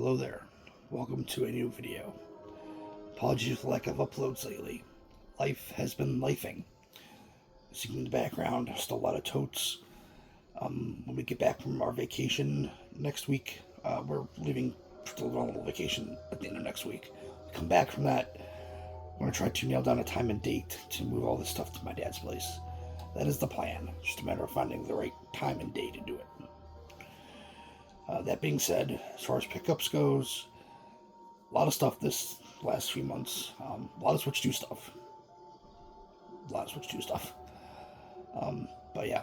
Hello there. Welcome to a new video. Apologies for the lack of uploads lately. Life has been lifing. As you can in the background, still a lot of totes. When we get back from our vacation next week, we're leaving for a little vacation at the end of next week. We come back from that, we're going to try to nail down a time and date to move all this stuff to my dad's place. That is the plan. Just a matter of finding the right time and day to do it. That being said, as far as pickups goes, a lot of stuff this last few months. A lot of Switch 2 stuff. But yeah,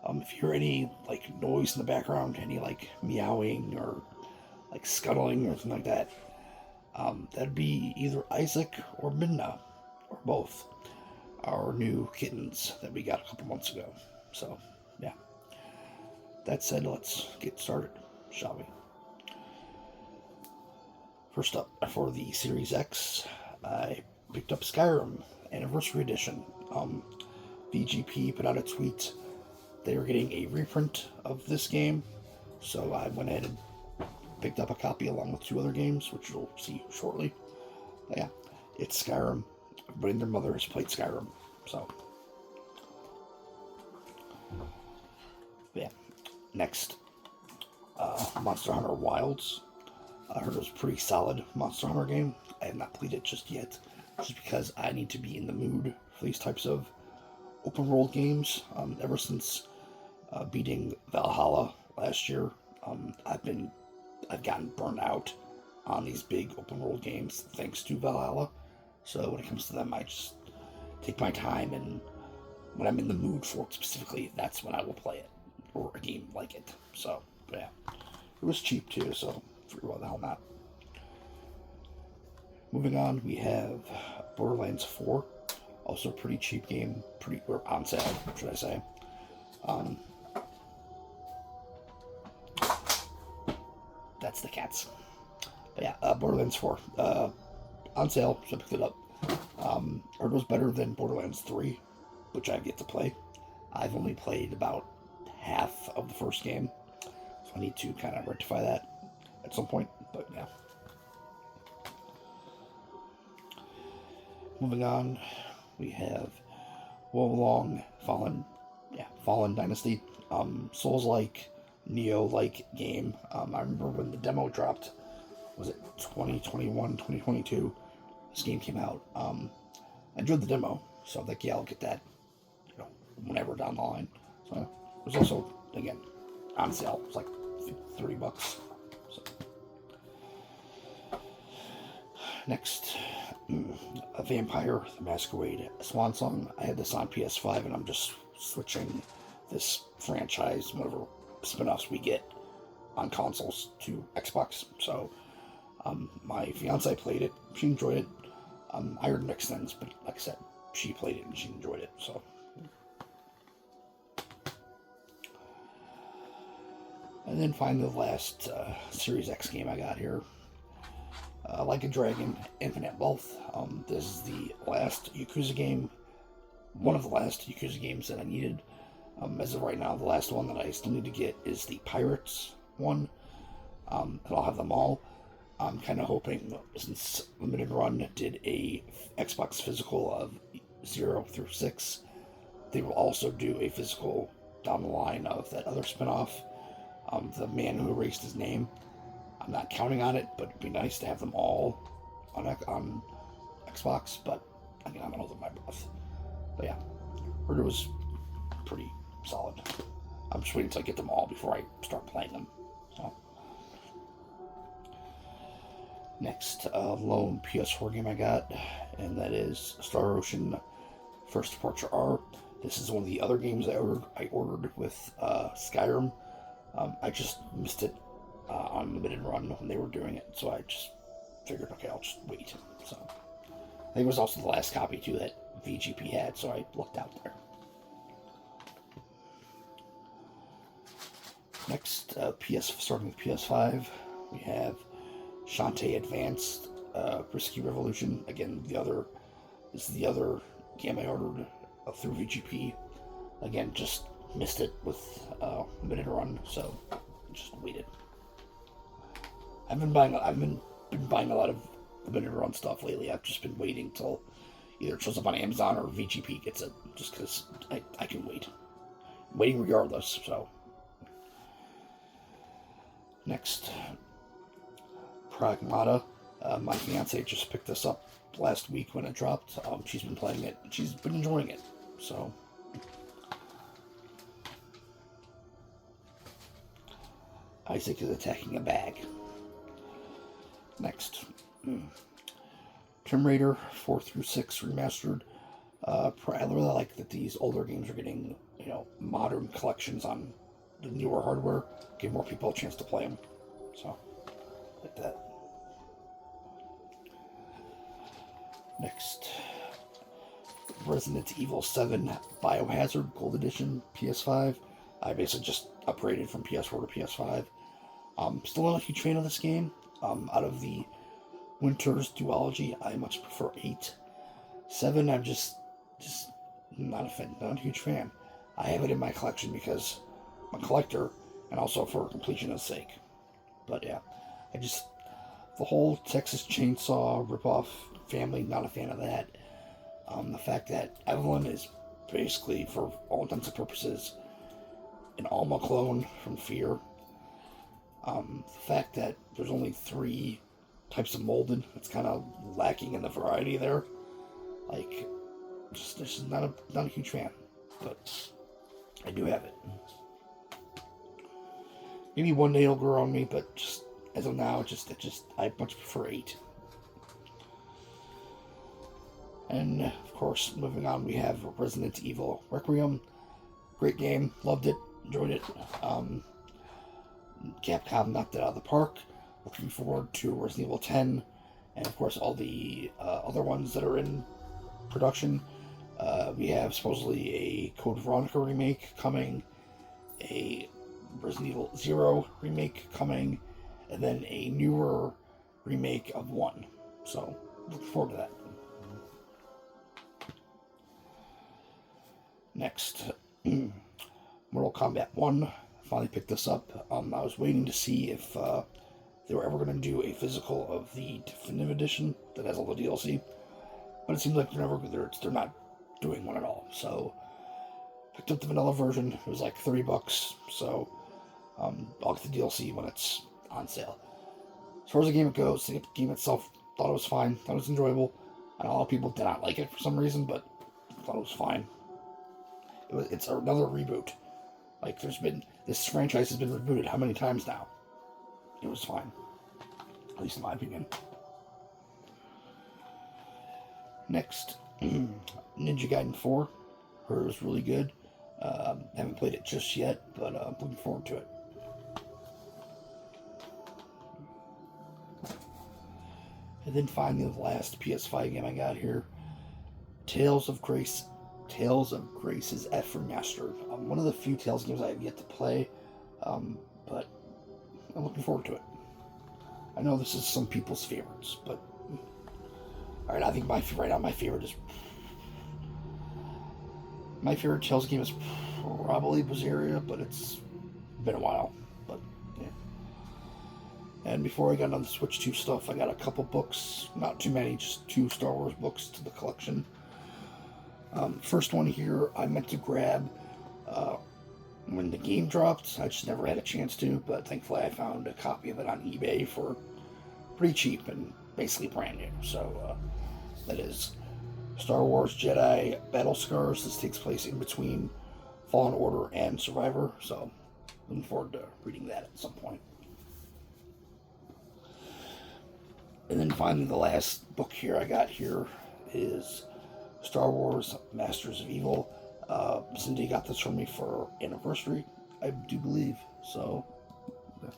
if you hear any like noise in the background, any like meowing or like scuttling or something like that, that'd be either Isaac or Midna, or both, our new kittens that we got a couple months ago. So yeah. That said, let's get started, shall we? First up, for the Series X, I picked up Skyrim Anniversary Edition. VGP put out a tweet. They were getting a reprint of this game, so I went ahead and picked up a copy along with two other games, which you'll see shortly. But yeah, it's Skyrim. Everybody and their mother has played Skyrim, so yeah. Next, Monster Hunter Wilds. I heard it was a pretty solid Monster Hunter game. I have not played it just yet, just because I need to be in the mood for these types of open world games. Ever since beating Valhalla last year, I've gotten burnt out on these big open world games thanks to Valhalla. So when it comes to them, I just take my time, and when I'm in the mood for it specifically, that's when I will play it, or a game like it. So yeah, it was cheap too, so why the hell not? Moving on, we have Borderlands 4, also a pretty cheap game, or on sale, should I say. That's the cats. But yeah, Borderlands 4, on sale, so I picked it up. Heard it was better than Borderlands 3, which I've yet to play. I've only played about half of the first game, so I need to kind of rectify that at some point, but yeah. Moving on, we have Wolong Fallen Dynasty, Souls-like, Neo-like game. I remember when the demo dropped, was it 2021, 2022? This game came out. I enjoyed the demo, so I'm like, yeah, I'll get that, whenever down the line. So it was also, again, on sale. It was like $30. So. Next, Vampire the Masquerade Swansong. I had this on PS5, and I'm just switching this franchise, whatever spin-offs we get on consoles, to Xbox. So my fiance played it. She enjoyed it. I heard mixed things, but like I said, she played it and she enjoyed it. So. And then finally, the last Series X game I got here, Like a Dragon: Infinite Wealth. This is the last Yakuza game, one of the last Yakuza games that I needed. As of right now, the last one that I still need to get is the Pirates one, and I'll have them all. I'm kind of hoping, since Limited Run did a Xbox physical of 0 through 6, they will also do a physical down the line of that other spinoff. The Man Who Erased His Name. I'm not counting on it, but it'd be nice to have them all on Xbox, but again, I'm gonna hold my breath. But yeah, heard it was pretty solid. I'm just waiting until I get them all before I start playing them. So. Next, lone PS4 game I got, and that is Star Ocean First Departure R. This is one of the other games I ordered with Skyrim. I just missed it on Limited Run when they were doing it, so I just figured, okay, I'll just wait. So I think it was also the last copy too that VGP had, so I looked out there. Next, starting with PS5, we have Shantae Advanced Risky Revolution. Again, this is the other game I ordered through VGP. Again, just missed it with Limited Run, so just waited. I've been buying a lot of limited run stuff lately. I've just been waiting till either it shows up on Amazon or VGP gets it, just because I can wait. I'm waiting regardless. So next, Pragmata. My fiance just picked this up last week when it dropped. She's been playing it. She's been enjoying it. So Isaac is attacking a bag. Next, Tomb Raider 4 through 6 remastered. I really like that these older games are getting, modern collections on the newer hardware, give more people a chance to play them. So, like that. Next, Resident Evil 7 Biohazard Gold Edition PS5. I basically just upgraded from PS4 to PS5. Still not a huge fan of this game. Out of the Winter's duology, I much prefer 8. 7, I'm just not a huge fan. I have it in my collection because I'm a collector and also for completionist sake. But yeah, the whole Texas Chainsaw ripoff family, not a fan of that. The fact that Evelyn is basically, for all intents and purposes, an Alma clone from Fear. The fact that there's only 3 types of molded, it's kind of lacking in the variety there. Like, just not a huge fan, but I do have it. Maybe one day it'll grow on me, but just as of now, I much prefer 8. And of course, moving on, we have Resident Evil Requiem. Great game, loved it, enjoyed it. Capcom knocked it out of the park. Looking forward to Resident Evil 10, and of course all the other ones that are in production. We have supposedly a Code Veronica remake coming, a Resident Evil 0 remake coming, and then a newer remake of 1. So, looking forward to that. Next, Mortal Kombat 1. Finally picked this up. I was waiting to see if they were ever going to do a physical of the Definitive Edition that has all the DLC, but it seems like they're not doing one at all. So picked up the vanilla version. It was like $30, so I'll get the DLC when it's on sale. As far as the game goes, the game itself, thought it was fine. Thought it was enjoyable. I know a lot of people did not like it for some reason, but thought it was fine. It's another reboot. Like, this franchise has been rebooted how many times now? It was fine. At least in my opinion. Next, Ninja Gaiden 4. Heard it was really good. Haven't played it just yet, but looking forward to it. And then finally, the last PS5 game I got here, Tales of Grace's F Remastered. One of the few Tales games I have yet to play, but I'm looking forward to it. I know this is some people's favorites, but alright, I think my favorite Tales game is probably Berseria, but it's been a while. But yeah. And before I got on the Switch 2 stuff, I got a couple books, not too many, just 2 Star Wars books to the collection. First one here, I meant to grab when the game dropped. I just never had a chance to, but thankfully I found a copy of it on eBay for pretty cheap and basically brand new. So that is Star Wars Jedi Battle Scars. This takes place in between Fallen Order and Survivor, so looking forward to reading that at some point. And then finally, the last book here I got here is Star Wars Masters of Evil. Cindy got this for me for anniversary, I do believe. So, yeah,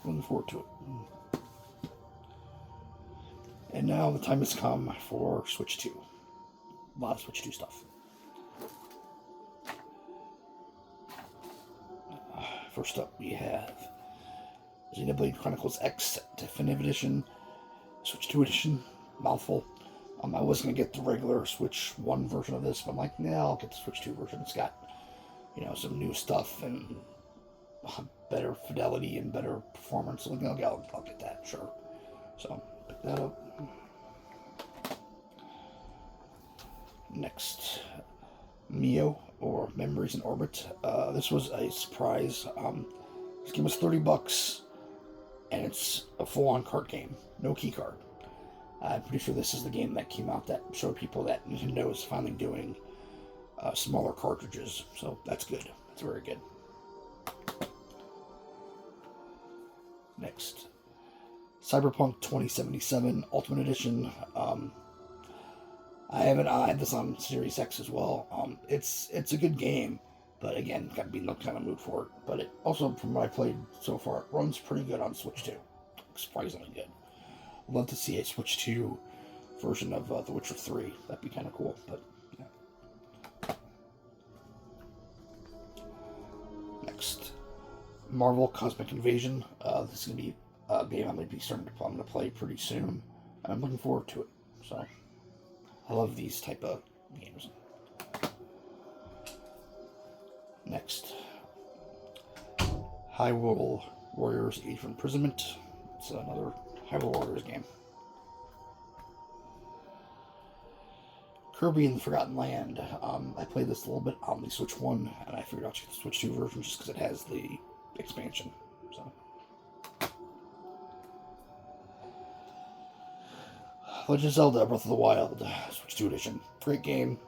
looking forward to it. And now the time has come for Switch 2. A lot of Switch 2 stuff. First up, we have Xenoblade Chronicles X Definitive Edition, Switch 2 Edition, mouthful. I was going to get the regular Switch 1 version of this, but I'm like, nah, I'll get the Switch 2 version. It's got, some new stuff and better fidelity and better performance. So I'll get that, sure. So pick that up. Next, Mio, or Memories in Orbit. This was a surprise. This game was $30, and it's a full-on card game, no key card. I'm pretty sure this is the game that came out that showed people that Nintendo is finally doing smaller cartridges, so that's good. That's very good. Next, Cyberpunk 2077 Ultimate Edition. I had this on Series X as well. It's a good game, but again, got to be in the kind of mood for it. But it also, from what I played so far, it runs pretty good on Switch 2. Surprisingly good. I'd love to see a Switch 2 version of The Witcher 3. That'd be kind of cool, but yeah. Next, Marvel Cosmic Invasion. This is going to be a game I'm going to play pretty soon. And I'm looking forward to it. So, I love these type of games. Next, Hyrule Warriors Age of Imprisonment. It's another Hyrule Warriors game. Kirby and the Forgotten Land. I played this a little bit on the Switch 1, and I figured I'll check the Switch 2 version just because it has the expansion. So, Legend of Zelda Breath of the Wild Switch 2 edition. Great game,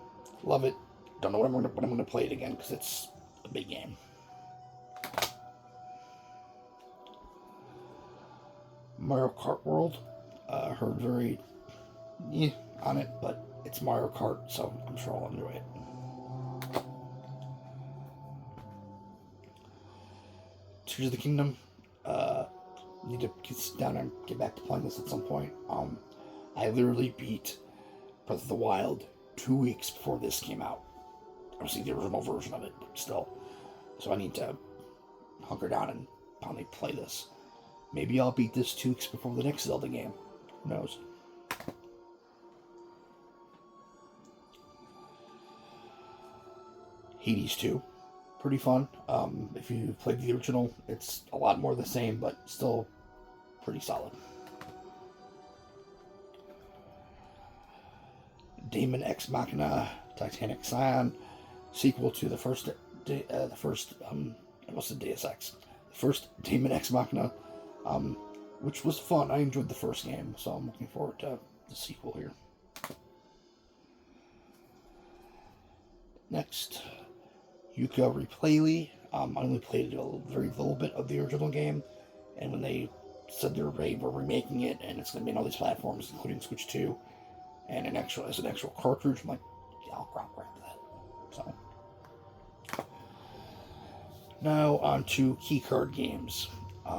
love it. Don't know when I'm going to play it again because it's a big game. Mario Kart World. Heard very on it, but it's Mario Kart, so I'm sure I'll enjoy it. Tears of the Kingdom. Need to sit down and get back to playing this at some point. I literally beat Breath of the Wild 2 weeks before this came out. Obviously, the original version of it, but still. So I need to hunker down and finally play this. Maybe I'll beat this 2 weeks before the next Zelda game. Who knows? Hades 2. Pretty fun. If you played the original, it's a lot more the same, but still pretty solid. Daemon X Machina Titanic Scion, sequel to the first Deus Ex. The first Daemon X Machina, which was fun. I enjoyed the first game, so I'm looking forward to the sequel here. Next, Yooka-Laylee. I only played a very little bit of the original game, and when they said they were remaking it, and it's going to be on all these platforms, including Switch 2, and an actual cartridge, I'm like, yeah, I'll grab that. So, now on to keycard games.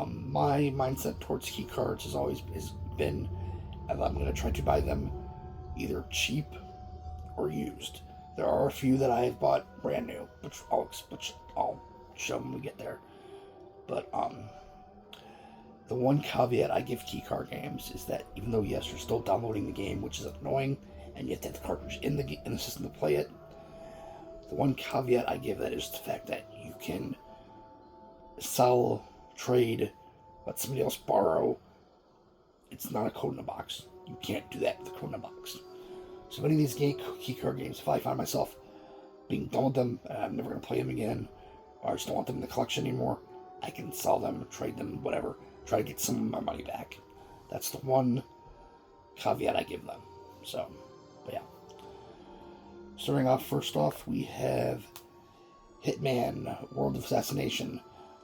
My mindset towards keycards has always been, and I'm going to try to buy them either cheap or used. There are a few that I have bought brand new, which I'll show when we get there. But the one caveat I give keycard games is that even though, yes, you're still downloading the game, which is annoying, and you have to have the cartridge in the system to play it, the one caveat I give that is the fact that you can sell, trade, let somebody else borrow. It's not a code in a box. You can't do that with a code in a box. So many of these keycard games, if I find myself being done with them, and I'm never going to play them again, or I just don't want them in the collection anymore, I can sell them, trade them, whatever, try to get some of my money back. That's the one caveat I give them. So, but yeah. Starting off, first off, we have Hitman World of Assassination.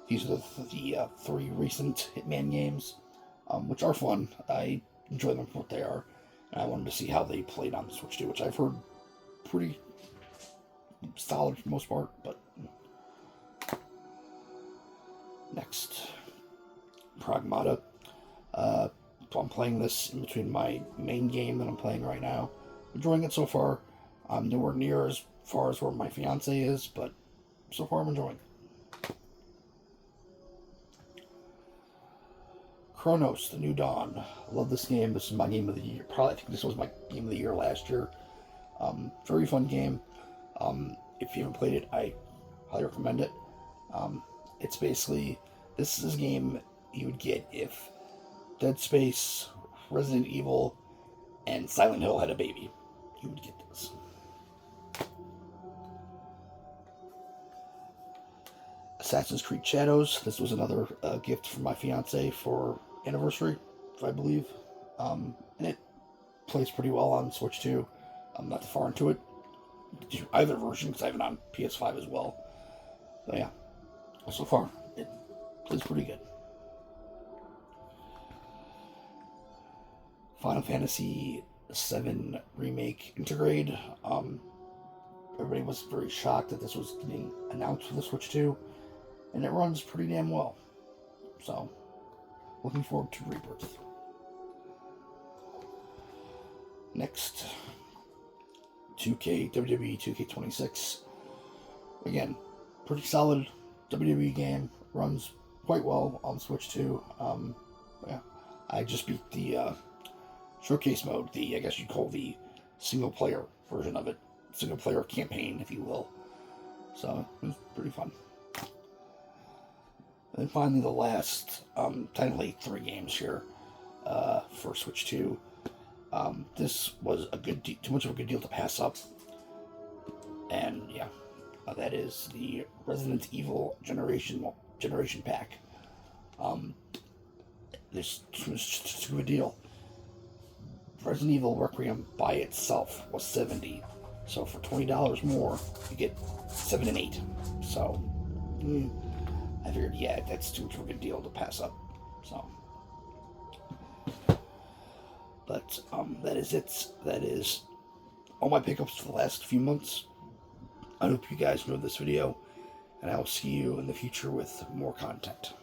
These are the 3 recent Hitman games, which are fun. I enjoy them for what they are. And I wanted to see how they played on the Switch 2, which I've heard pretty solid for the most part, but next, Pragmata. I'm playing this in between my main game that I'm playing right now. Enjoying it so far. I'm nowhere near as far as where my fiance is, but so far I'm enjoying it. Chronos, The New Dawn. I love this game. This is my game of the year. I think this was my game of the year last year. Very fun game. If you haven't played it, I highly recommend it. It's basically This is a game you would get if Dead Space, Resident Evil, and Silent Hill had a baby. You would get this. Assassin's Creed Shadows. This was another gift from my fiance for anniversary, I believe. And it plays pretty well on Switch too. I'm not too far into it. Either version, because I have it on PS5 as well. So yeah, so far it plays pretty good. Final Fantasy VII Remake Intergrade. Everybody was very shocked that this was getting announced for the Switch 2, and it runs pretty damn well. So, looking forward to Rebirth. Next, 2K, WWE 2K26. Again, pretty solid WWE game. Runs quite well on Switch 2. Yeah, I just beat the showcase mode, I guess you'd call the single player version of it. Single player campaign, if you will. So, it was pretty fun. And then finally, the last, technically 3 games here for Switch 2. This was too much of a good deal to pass up. And yeah, that is the Resident Evil Generation Pack. This was just a good deal. Resident Evil Requiem by itself was $70. So for $20 more, you get 7 and 8. So I figured, yeah, that's too much of a good deal to pass up. So, but that is it. That is all my pickups for the last few months. I hope you guys enjoyed this video, and I will see you in the future with more content.